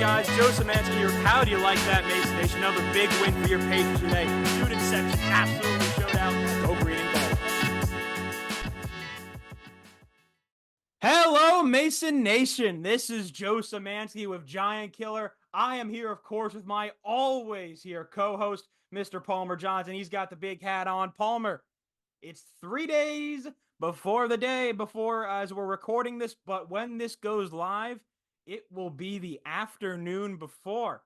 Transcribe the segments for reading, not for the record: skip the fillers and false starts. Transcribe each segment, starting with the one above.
guys? Joe Szymanski here. How do you like that, Mason Nation? Another big win for your Patriots today. Student section absolutely showed out. Go green and gold. Hello, Mason Nation. This is Joe Szymanski with Giant Killer. I am here, of course, with my always here co-host, Mr. Palmer Johnson. He's got the big hat on. Palmer, it's 3 days before the day before as we're recording this, but when this goes live, it will be the afternoon before.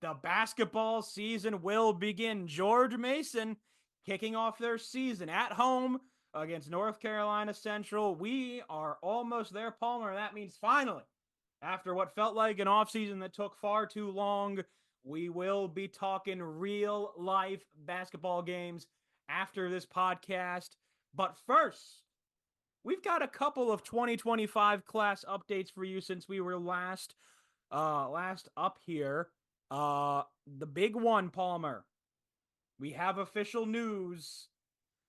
The basketball season will begin. George Mason kicking off their season at home against North Carolina Central. We are almost there, Palmer, and that means finally, after what felt like an offseason that took far too long, we will be talking real-life basketball games after this podcast. But first, we've got a couple of 2025 class updates for you since we were last up here. The big one, Palmer. We have official news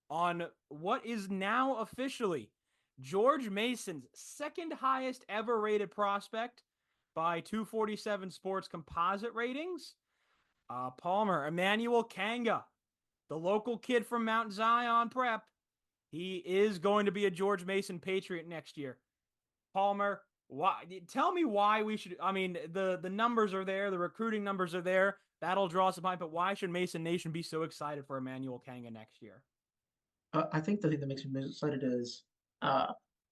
on what is now officially George Mason's second highest ever rated prospect by 247 Sports composite ratings. Palmer, Emmanuel Kanga, the local kid from Mount Zion Prep. He is going to be a George Mason Patriot next year. Palmer, why? Tell me why we should. I mean, the numbers are there. The recruiting numbers are there. That'll draw some hype. But why should Mason Nation be so excited for Emmanuel Kanga next year? I think the thing that makes me most excited is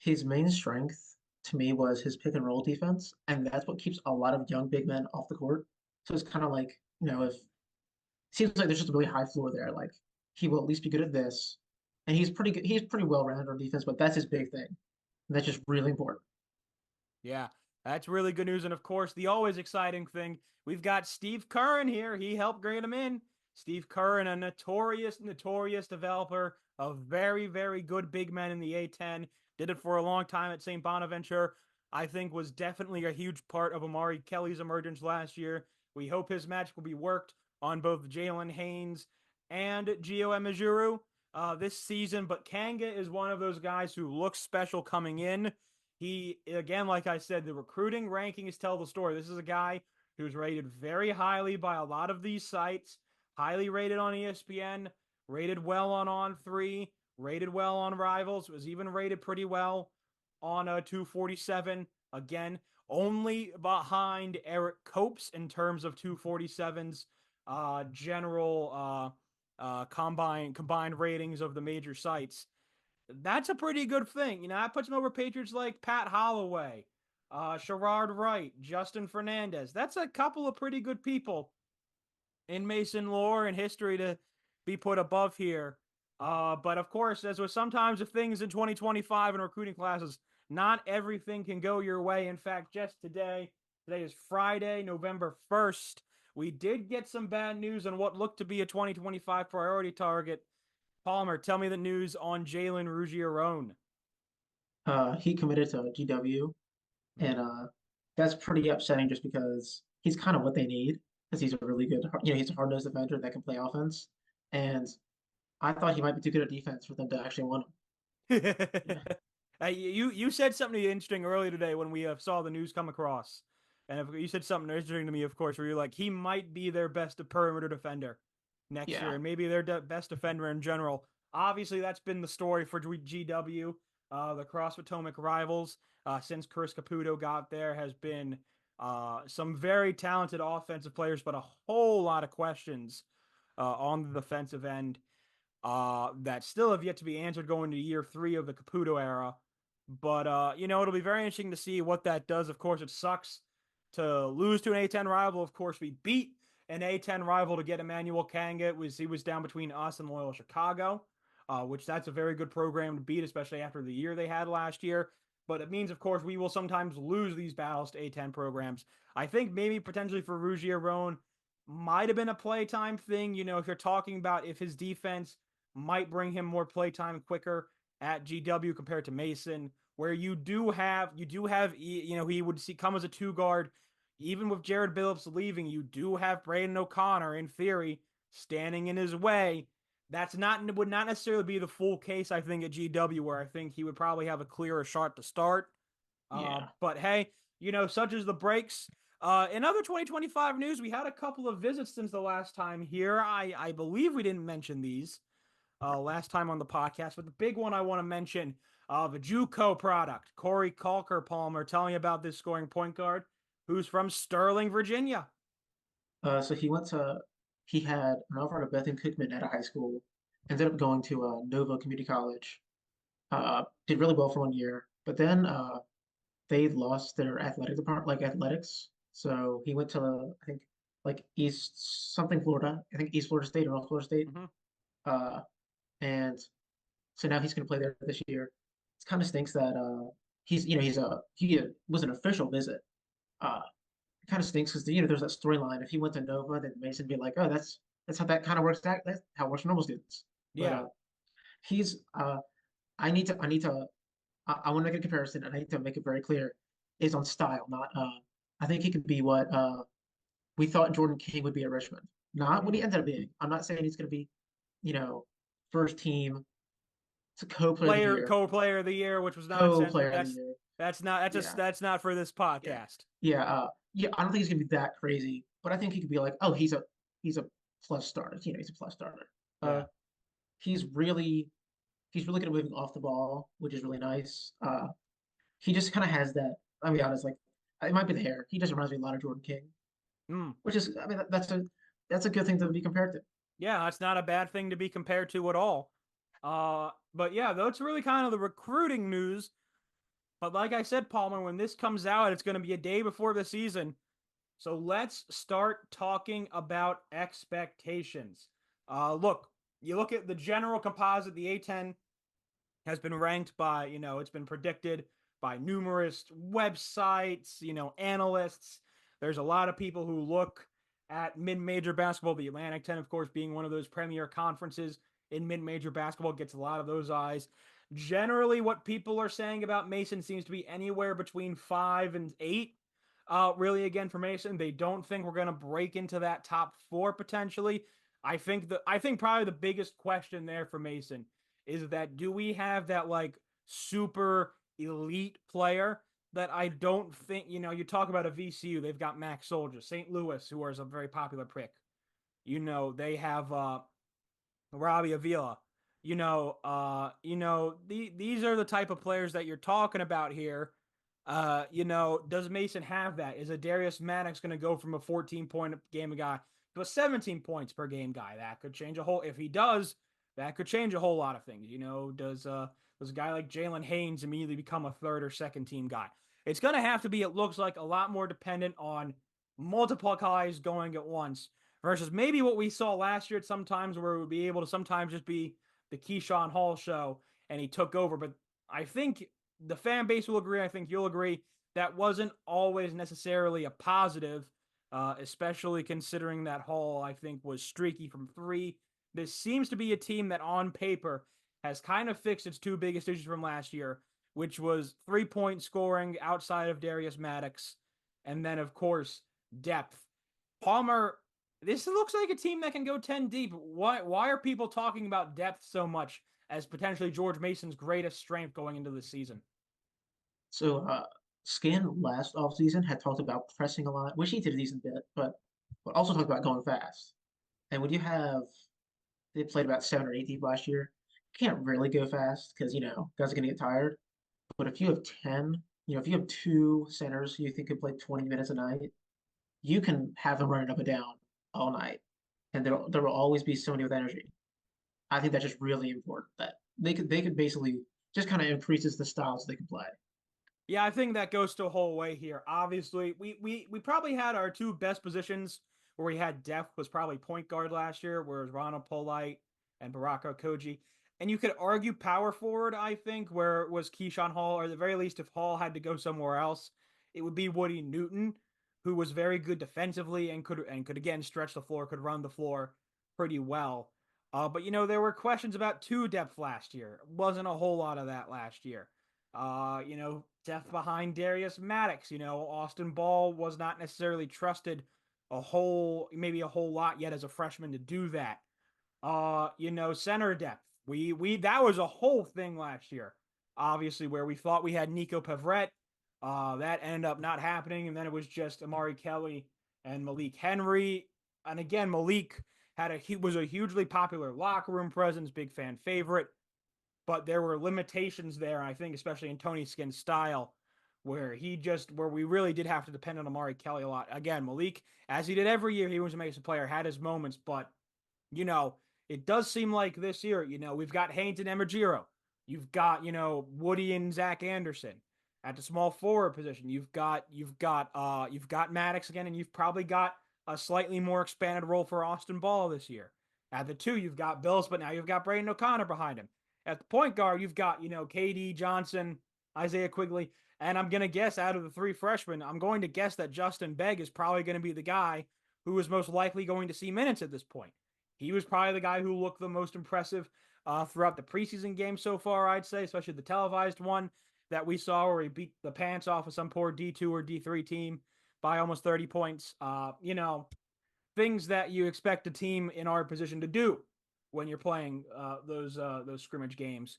his main strength to me was his pick and roll defense, and that's what keeps a lot of young big men off the court. So it's kind of like, if seems like there's just a really high floor there. Like he will at least be good at this, and he's pretty good. He's pretty well rounded on defense, but that's his big thing. And that's just really important. Yeah, that's really good news. And of course, the always exciting thing, we've got Steve Curran here. He helped grade him in. Steve Curran, a notorious developer of very, very good big men in the A10. Did it for a long time at St. Bonaventure. I think was definitely a huge part of Amari Kelly's emergence last year. We hope his match will be worked on both Jalen Haynes and Gio Emejuru this season. But Kanga is one of those guys who looks special coming in. He, again, like I said, the recruiting rankings tell the story. This is a guy who's rated very highly by a lot of these sites. Highly rated on ESPN, rated well on On3, rated well on Rivals, was even rated pretty well on 247. Again, only behind Eric Copes in terms of 247's general combined ratings of the major sites. That's a pretty good thing. That puts him over Patriots like Pat Holloway, Sherrod Wright, Justin Fernandez. That's a couple of pretty good people in Mason lore and history to be put above here. But of course, as with sometimes the things in 2025 in recruiting classes, not everything can go your way. In fact, just today is Friday, November 1st. We did get some bad news on what looked to be a 2025 priority target. Palmer, tell me the news on Jalen Ruggiero. He committed to GW, and that's pretty upsetting just because he's kind of what they need. Because he's a really good, he's a hard-nosed defender that can play offense. And I thought he might be too good at defense for them to actually want him. Yeah. You said something interesting earlier today when we saw the news come across. And you said something interesting to me, of course, where you're like, he might be their best perimeter defender next year, and maybe their best defender in general. Obviously, that's been the story for GW. The Cross Potomac rivals, since Chris Caputo got there, has been some very talented offensive players, but a whole lot of questions on the defensive end that still have yet to be answered going to year 3 of the Caputo era. But, it'll be very interesting to see what that does. Of course, it sucks to lose to an A10 rival. Of course, we beat an A10 rival to get Emmanuel Kanga. He was down between us and Loyola Chicago, which that's a very good program to beat, especially after the year they had last year. But it means, of course, we will sometimes lose these battles to A10 programs. I think maybe potentially for Ruggiero might have been a playtime thing. If you're talking about if his defense might bring him more playtime quicker at GW compared to Mason, where you do have, he would come as a 2-guard. Even with Jared Billups leaving, you do have Braden O'Connor, in theory, standing in his way. Would not necessarily be the full case, I think, at GW, where I think he would probably have a clearer shot to start. But hey, such as the breaks. In other 2025 news, we had a couple of visits since the last time here. I believe we didn't mention these last time on the podcast, but the big one I want to mention, the JUCO product, Corey Calker Palmer, telling about this scoring point guard who's from Sterling, Virginia. So he had an offer to Bethune Cookman out of high school, ended up going to Nova Community College, did really well for 1 year, but then they lost their athletic department, like athletics. So he went to, I think, like East something Florida, I think East Florida State or North Florida State. Mm-hmm. Uh, and so now he's going to play there this year. It kind of stinks that he was an official visit. Uh, it kind of stinks because there's that storyline. If he went to Nova, then Mason would be like, oh, that's how that kind of works. That's how it works for normal students. But Yeah, he's I want to make a comparison, and I need to make it very clear. Is on style, not I think he could be what we thought Jordan King would be at Richmond. Not what he ended up being. I'm not saying he's going to be, you know, first team to co-player of the year, co-player of the year, which was nonsense. But co-player of the year. Yeah, that's not for this yeah, podcast. yeah. I don't think he's going to be that crazy, but I think he could be like, oh, he's a plus starter. He's a plus starter. Uh, Yeah. he's really he's really good at moving off the ball, which is really nice. He just kind of has that. I'll be honest, like it might be the hair. He just reminds me a lot of Jordan King, Mm. which is, I mean, that's a good thing to be compared to. Yeah, that's not a bad thing to be compared to at all. But yeah, that's really kind of the recruiting news. But like I said, Palmer, when this comes out, it's going to be a day before the season. So let's start talking about expectations. Look, you look at the general composite, the A10 has been ranked by, it's been predicted by numerous websites, analysts. There's a lot of people who look at mid-major basketball, the Atlantic 10, of course, being one of those premier conferences in mid-major basketball, gets a lot of those eyes. Generally, what people are saying about Mason seems to be anywhere between 5 and 8. Really, again, for Mason, they don't think we're going to break into that top 4 potentially. I think probably the biggest question there for Mason is that do we have that like super elite player that I don't think, you talk about a VCU, they've got Max Soldier, St. Louis, who is a very popular pick. They have Robbie Avila. These are the type of players that you're talking about here. Does Mason have that? Is a Darius Maddox going to go from a 14-point game guy to a 17 points per game guy? That could change a whole. If he does, that could change a whole lot of things. Does a guy like Jalen Haynes immediately become a third or second team guy? It's going to have to be, it looks like, a lot more dependent on multiple guys going at once versus maybe what we saw last year at sometimes where it would be able to sometimes just be the Keyshawn Hall show and he took over. But I think the fan base will agree. I think you'll agree that wasn't always necessarily a positive, especially considering that Hall, I think, was streaky from 3. This seems to be a team that on paper has kind of fixed its 2 biggest issues from last year, which was 3-point scoring outside of Darius Maddox, and then, of course, depth. Palmer, this looks like a team that can go 10 deep. Why are people talking about depth so much as potentially George Mason's greatest strength going into the season? So Skin last offseason had talked about pressing a lot, which he did a decent bit, but also talked about going fast. And when they played about 7 or 8 deep last year, you can't really go fast because guys are gonna get tired. But if you have 10, if you have 2 centers who you think could play 20 minutes a night, you can have them running up and down all night, and there will always be somebody with energy. I think that's just really important that they could basically just kind of increases the styles they can play. Yeah, I think that goes to a whole way here. Obviously, we probably had our 2 best positions where we had depth was probably point guard last year, whereas Ronald Polite and Baraka Koji. And you could argue power forward, I think, where it was Keyshawn Hall, or at the very least, if Hall had to go somewhere else, it would be Woody Newton, who was very good defensively and could again stretch the floor, could run the floor pretty well. But there were questions about 2 depth last year. Wasn't a whole lot of that last year. Depth behind Darius Maddox. Austin Ball was not necessarily trusted maybe a whole lot yet as a freshman to do that. Center depth. We that was a whole thing last year, obviously, where we thought we had Nico Pavret. That ended up not happening, and then it was just Amari Kelly and Malik Henry. And again, Malik he was a hugely popular locker room presence, big fan favorite, but there were limitations there. I think, especially in Tony Skin's style, where we really did have to depend on Amari Kelly a lot. Again, Malik, as he did every year, he was a Mason player, had his moments, but you know, it does seem like this year, we've got Haynes and Emajiro. You've got, Woody and Zach Anderson at the small forward position. You've got Maddox again, and you've probably got a slightly more expanded role for Austin Ball this year. At the two, you've got Bills, but now you've got Braden O'Connor behind him. At the point guard, you've got, KD Johnson, Isaiah Quigley, and I'm going to guess out of the three freshmen, I'm going to guess that Justin Begg is probably going to be the guy who is most likely going to see minutes at this point. He was probably the guy who looked the most impressive throughout the preseason game so far, I'd say, especially the televised one that we saw where he beat the pants off of some poor D2 or D3 team by almost 30 points. Things that you expect a team in our position to do when you're playing those scrimmage games.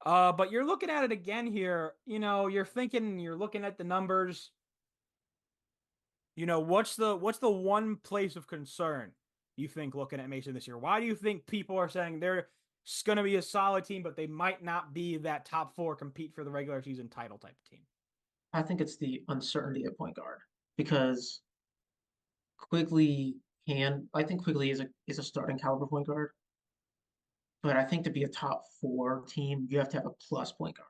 But you're looking at it again here. You're looking at the numbers. What's the one place of concern you think looking at Mason this year? Why do you think people are saying they're going to be a solid team, but they might not be that top four compete for the regular season title type of team? I think it's the uncertainty at point guard because Quigley I think Quigley is a starting caliber point guard, but I think to be a top four team, you have to have a plus point guard.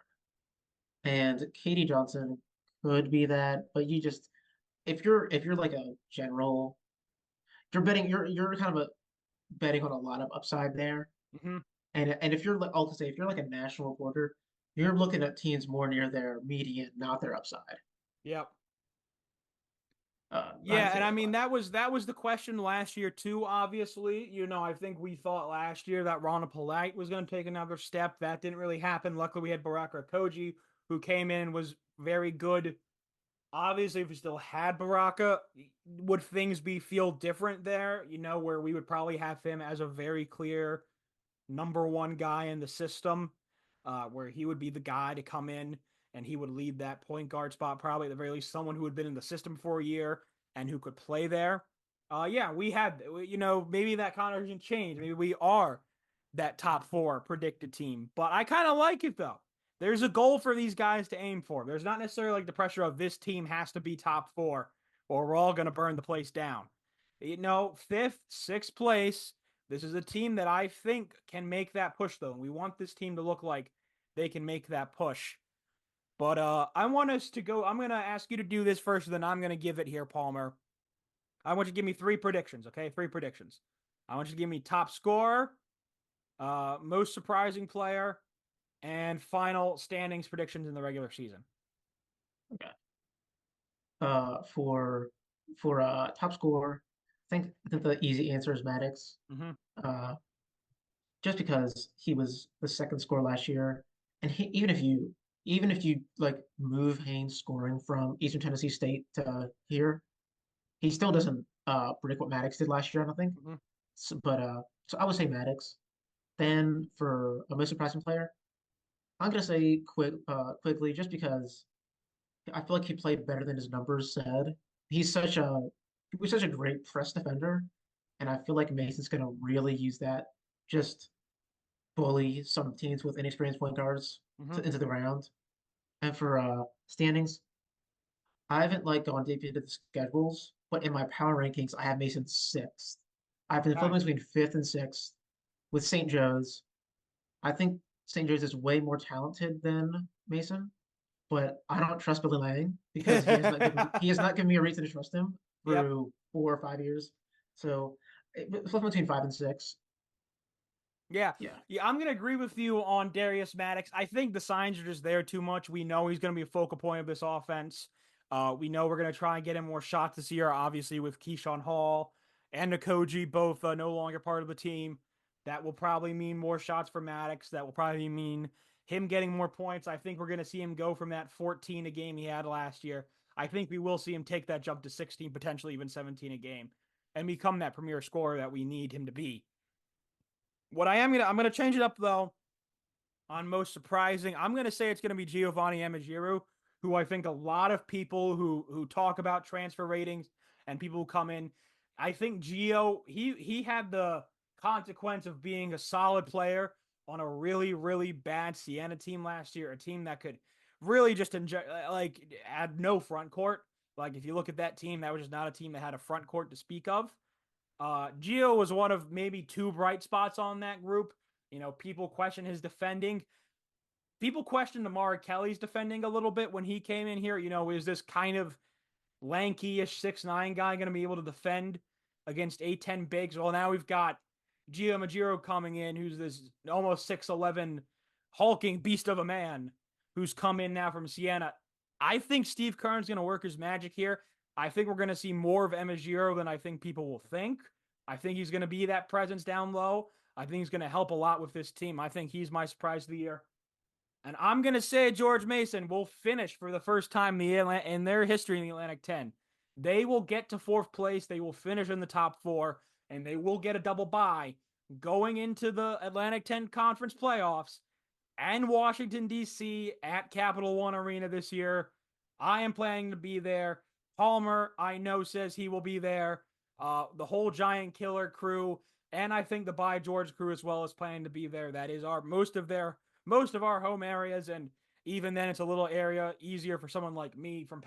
And Katie Johnson could be that, but if you're like a general, you're kind of a betting on a lot of upside there. Mm-hmm. And if you're like I'll say if you're like a national reporter, you're looking at teams more near their median, not their upside. Yep. I Yeah, say and I that a mean lot. that was the question last year too. Obviously, I think we thought last year that Ronald Polite was going to take another step. That didn't really happen. Luckily, we had Baraka Koji, who came in and was very good. Obviously, if we still had Baraka, would things feel different there? Where we would probably have him as a very clear number one guy in the system, where he would be the guy to come in and he would lead that point guard spot, probably at the very least someone who had been in the system for a year and who could play there. Yeah, we had, maybe that conversation changed. Maybe we are that top four predicted team, but I kind of like it though. There's a goal for these guys to aim for. There's not necessarily like the pressure of this team has to be top four or we're all going to burn the place down. Fifth, sixth place. This is a team that I think can make that push, though. And we want this team to look like they can make that push. But I want us to go. I'm going to ask you to do this first, then I'm going to give it here, Palmer. I want you to give me three predictions, okay? Three predictions. I want you to give me top scorer, most surprising player, and final standings predictions in the regular season. Okay. For top scorer, I think the easy answer is Maddox. Mm-hmm. Uh, just because he was the second scorer last year, and even if you like move Haynes scoring from Eastern Tennessee State to here, he still doesn't predict what Maddox did last year. I don't think. Mm-hmm. So I would say Maddox. Then for a most surprising player, I'm gonna say quickly just because I feel like he played better than his numbers said. He's such a he was such a great press defender, and I feel like Mason's gonna really use that. Just bully some teams with inexperienced point guards Mm-hmm. into the ground. And for standings, I haven't like gone deep into the schedules, but in my power rankings, I have Mason sixth. I've been Okay. flipping between fifth and sixth with St. Joe's. I think St. Joe's is way more talented than Mason, but I don't trust Billy Lang because he has not given me a reason to trust him Yep. through 4 or 5 years. So flipping between five and six. Yeah. Yeah. Yeah, I'm going to agree with you on Darius Maddox. I think the signs are just there too much. We know he's going to be a focal point of this offense. We know we're going to try and get him more shots this year, obviously, with Keyshawn Hall and Nkoji both no longer part of the team. That will probably mean more shots for Maddox. That will probably mean him getting more points. I think we're going to see him go from that 14 a game he had last year. I think we will see him take that jump to 16, potentially even 17 a game, and become that premier scorer that we need him to be. I'm gonna change it up though. On most surprising, I'm gonna say it's gonna be Giovanni Emagiru, who I think a lot of people who talk about transfer ratings and people who come in, I think Gio, he had the consequence of being a solid player on a really, really bad Siena team last year, a team that could really just add no front court. Like, if you look at that team, that was just not a team that had a front court to speak of. Gio was one of maybe two bright spots on that group. People question his defending. People questioned Amari Kelly's defending a little bit when he came in here. Is this kind of lanky-ish 6'9" guy going to be able to defend against A10 bigs? Well, now we've got Gio Majiro coming in, who's this almost 6'11" hulking beast of a man who's come in now from Siena. I think Steve Kern's going to work his magic here. I think we're going to see more of Emajiro than I think people will think. I think he's going to be that presence down low. I think he's going to help a lot with this team. I think he's my surprise of the year. And I'm going to say George Mason will finish for the first time in their history in the Atlantic 10. They will get to fourth place. They will finish in the top four, and they will get a double bye going into the Atlantic 10 Conference playoffs and Washington, D.C. at Capital One Arena this year. I am planning to be there. Palmer, I know, says he will be there. The whole Giant Killer crew, and I think the By George crew as well is planning to be there. That is most of our home areas, and even then it's a little area easier for someone like me from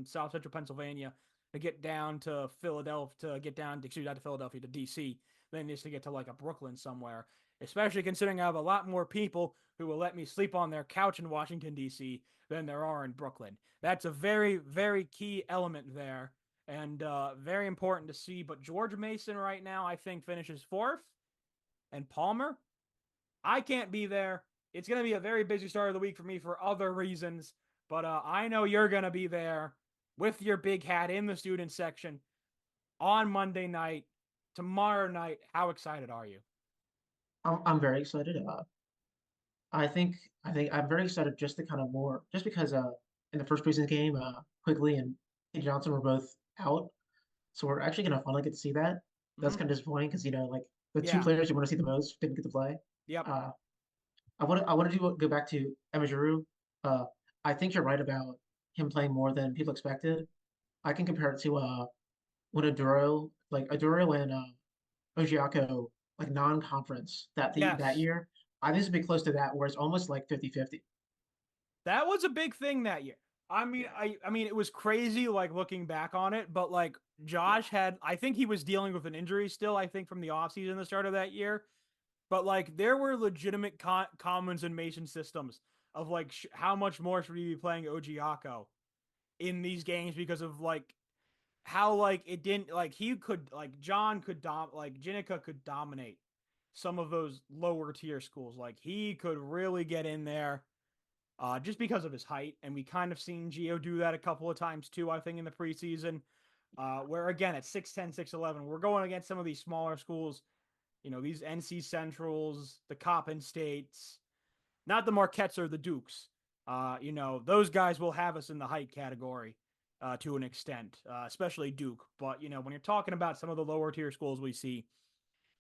South Central Pennsylvania to get down to Philadelphia, not to Philadelphia, to DC, than just to get to like a Brooklyn somewhere, especially considering I have a lot more people who will let me sleep on their couch in Washington, D.C. than there are in Brooklyn. That's a very, very key element there, and very important to see. But George Mason right now, I think, finishes fourth, and Palmer, I can't be there. It's going to be a very busy start of the week for me for other reasons, but I know you're going to be there with your big hat in the student section on Monday night, tomorrow night. How excited are you? I'm very excited. I think I'm very excited just because in the first preseason game, Quigley and Johnson were both out, so we're actually gonna finally get to see that. That's Mm-hmm. kind of disappointing because like the two Yeah. players you want to see the most didn't get to play. Yep. Uh, I want to go back to Emma. I think you're right about him playing more than people expected. I can compare it to when Aduro and Ojiako, like non-conference that Yes. year. I think it's a bit close to that, where it's almost like 50-50. That was a big thing that year. I mean, Yeah. I mean, it was crazy, like, looking back on it, but like Yeah. Josh I think he was dealing with an injury still, I think, from the offseason, the start of that year. But like, there were legitimate comments in Mason systems of like how much more should we be playing Ojiako in these games because of like how like it didn't like he could like John could like Jinica could dominate some of those lower tier schools. Like, he could really get in there just because of his height. And we kind of seen Gio do that a couple of times too, I think, in the preseason. Where again at 6'10", 6'11", we're going against some of these smaller schools, these NC Centrals, the Coppin States, not the Marquettes or the Dukes. Those guys will have us in the height category to an extent, especially Duke. But, when you're talking about some of the lower tier schools we see,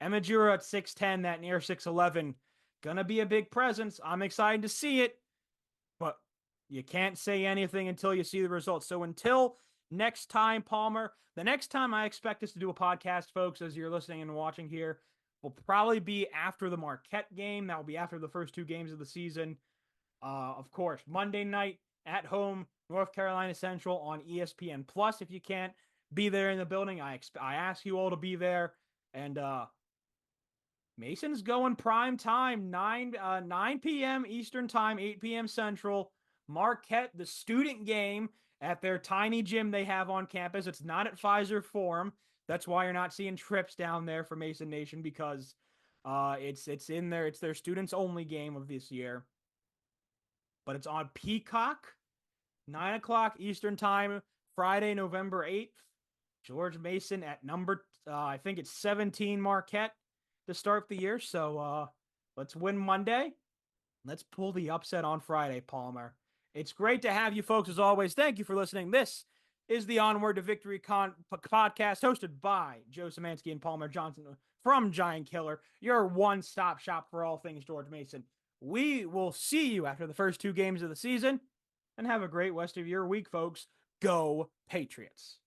Emajura at 6'10", that near 6'11", gonna be a big presence. I'm excited to see it, but you can't say anything until you see the results. So until next time, Palmer, the next time I expect us to do a podcast, folks, as you're listening and watching here, will probably be after the Marquette game. That will be after the first two games of the season. Of course, Monday night at home, North Carolina Central on ESPN Plus. If you can't be there in the building, I ask you all to be there. And Mason's going prime time, 9 p.m. Eastern time, 8 p.m. Central. Marquette, the student game at their tiny gym they have on campus. It's not at Pfizer Forum. That's why you're not seeing trips down there for Mason Nation, because it's in there. It's their students only game of this year. But it's on Peacock, 9 o'clock Eastern time, Friday, November 8th. George Mason at number, I think it's 17 Marquette to start the year. So let's win Monday. Let's pull the upset on Friday, Palmer. It's great to have you folks as always. Thank you for listening. This is the Onward to Victory podcast hosted by Joe Szymanski and Palmer Johnson from Giant Killer, your one-stop shop for all things George Mason. We will see you after the first two games of the season. and have a great rest of your week, folks. Go Patriots.